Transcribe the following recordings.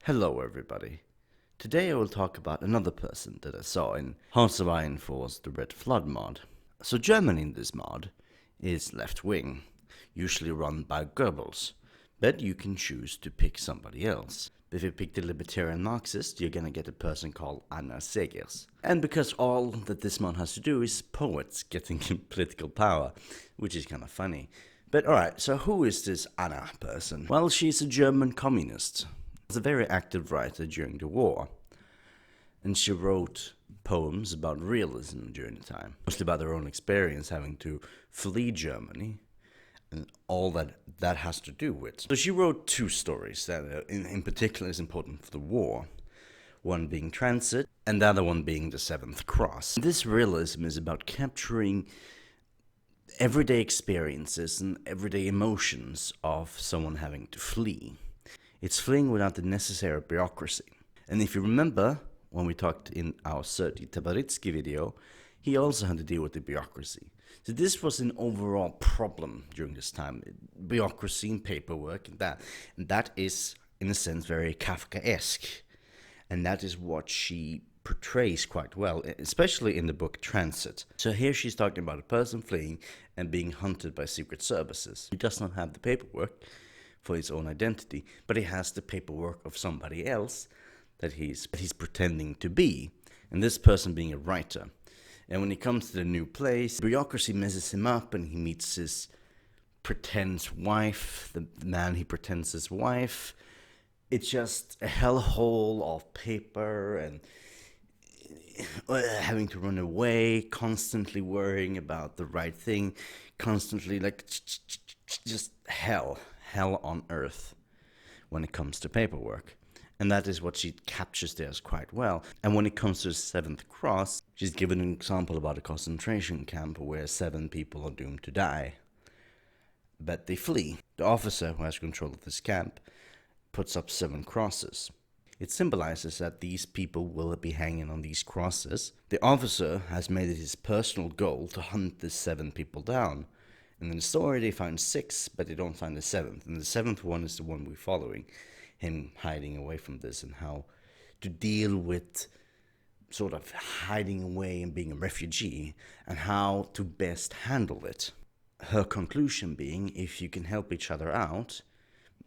Hello everybody. Today I will talk about another person that I saw in Hearts of Iron 4's the RedFlood mod. So Germany in this mod is left-wing, usually run by Goebbels, but you can choose to pick somebody else. If you pick the Libertarian Marxist, you're gonna get a person called Anna Seghers. And because all that this mod has to do is poets getting political power, which is kind of funny. But alright, so who is this Anna person? Well, she's a German communist. She was a very active writer during the war, and she wrote poems about realism during the time, mostly about her own experience having to flee Germany and all that has to do with. So she wrote two stories that in particular is important for the war, one being Transit and the other one being The Seventh Cross. This realism is about capturing everyday experiences and everyday emotions of someone having to flee. It's fleeing without the necessary bureaucracy. And if you remember, when we talked in our Sergei Tabaritsky video, he also had to deal with the bureaucracy. So this was an overall problem during this time, bureaucracy and paperwork and that. And that is, in a sense, very Kafkaesque. And that is what she portrays quite well, especially in the book Transit. So here she's talking about a person fleeing and being hunted by secret services. He does not have the paperwork for his own identity, but he has the paperwork of somebody else that he's pretending to be, and this person being a writer. And when he comes to the new place, bureaucracy messes him up, and he meets his pretend wife, the man he pretends his wife. It's just a hellhole of paper and having to run away, constantly worrying about the right thing, constantly like just hell on earth when it comes to paperwork. And that is what she captures there quite well. And when it comes to the Seventh Cross, she's given an example about a concentration camp where 7 people are doomed to die. But they flee. The officer who has control of this camp puts up 7 crosses. It symbolizes that these people will be hanging on these crosses. The officer has made it his personal goal to hunt the 7 people down. And in the story they find 6, but they don't find the 7th. And the 7th one is the one we're following. Him hiding away from this and how to deal with sort of hiding away and being a refugee and how to best handle it. Her conclusion being, if you can help each other out,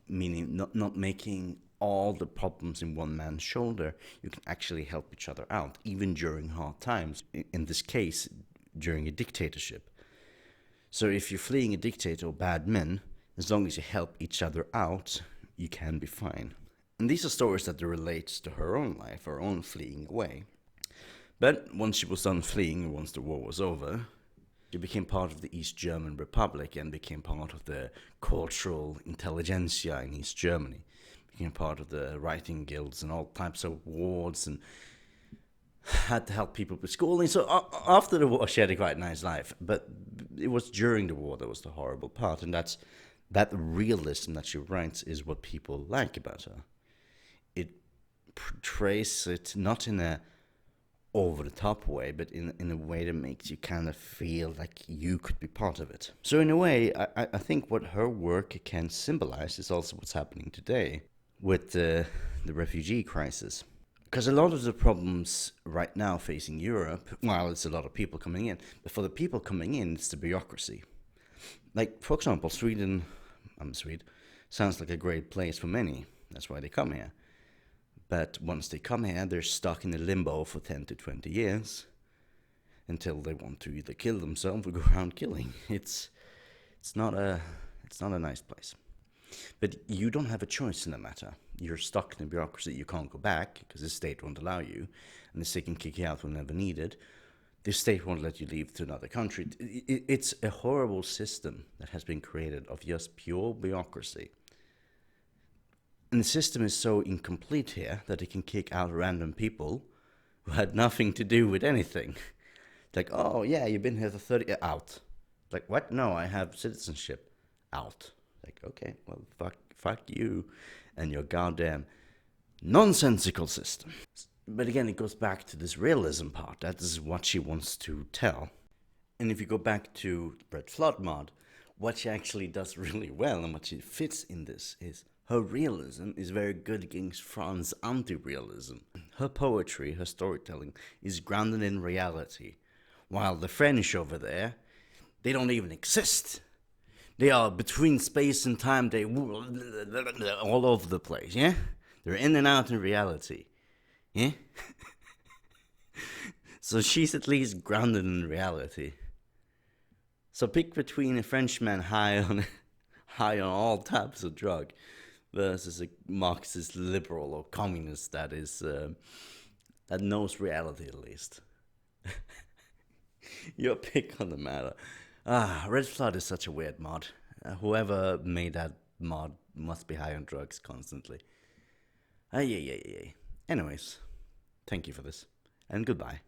meaning not making all the problems in one man's shoulder, you can actually help each other out, even during hard times, in this case, during a dictatorship. So if you're fleeing a dictator or bad men, as long as you help each other out, you can be fine. And these are stories that relate to her own life, her own fleeing away. But once she was done fleeing, once the war was over, she became part of the East German Republic and became part of the cultural intelligentsia in East Germany. Became part of the writing guilds and all types of awards and had to help people with schooling. So after the war, she had a quite nice life. But it was during the war that was the horrible part. And that realism that she writes is what people like about her. It portrays it not in a over-the-top way, but in a way that makes you kind of feel like you could be part of it. So in a way, I think what her work can symbolize is also what's happening today with the refugee crisis. Because a lot of the problems right now facing Europe, well, it's a lot of people coming in, but for the people coming in, it's the bureaucracy. Like, for example, Sweden, I'm Swede, sounds like a great place for many. That's why they come here. But once they come here, they're stuck in a limbo for 10 to 20 years until they want to either kill themselves or go around killing. It's not a nice place. But you don't have a choice in the matter. You're stuck in the bureaucracy. You can't go back because the state won't allow you, and the state can kick you out whenever needed. The state won't let you leave to another country. It's a horrible system that has been created of just pure bureaucracy. And the system is so incomplete here that it can kick out random people who had nothing to do with anything. Like, oh yeah, you've been here for 30, out. Like, what? No, I have citizenship. Out. Like, okay, well, fuck you and your goddamn nonsensical system. But again, it goes back to this realism part. That is what she wants to tell. And if you go back to RedFlood mod, what she actually does really well and what she fits in this is Her realism is very good against Franz's anti-realism. Her poetry, her storytelling, is grounded in reality. While the French over there, they don't even exist. They are between space and time, they all over the place, yeah? They're in and out in reality, yeah? So she's at least grounded in reality. So pick between a Frenchman high on all types of drug versus a Marxist liberal or communist that knows reality at least. Your pick on the matter. RedFlood is such a weird mod. Whoever made that mod must be high on drugs constantly. Yeah. Anyways, thank you for this, and goodbye.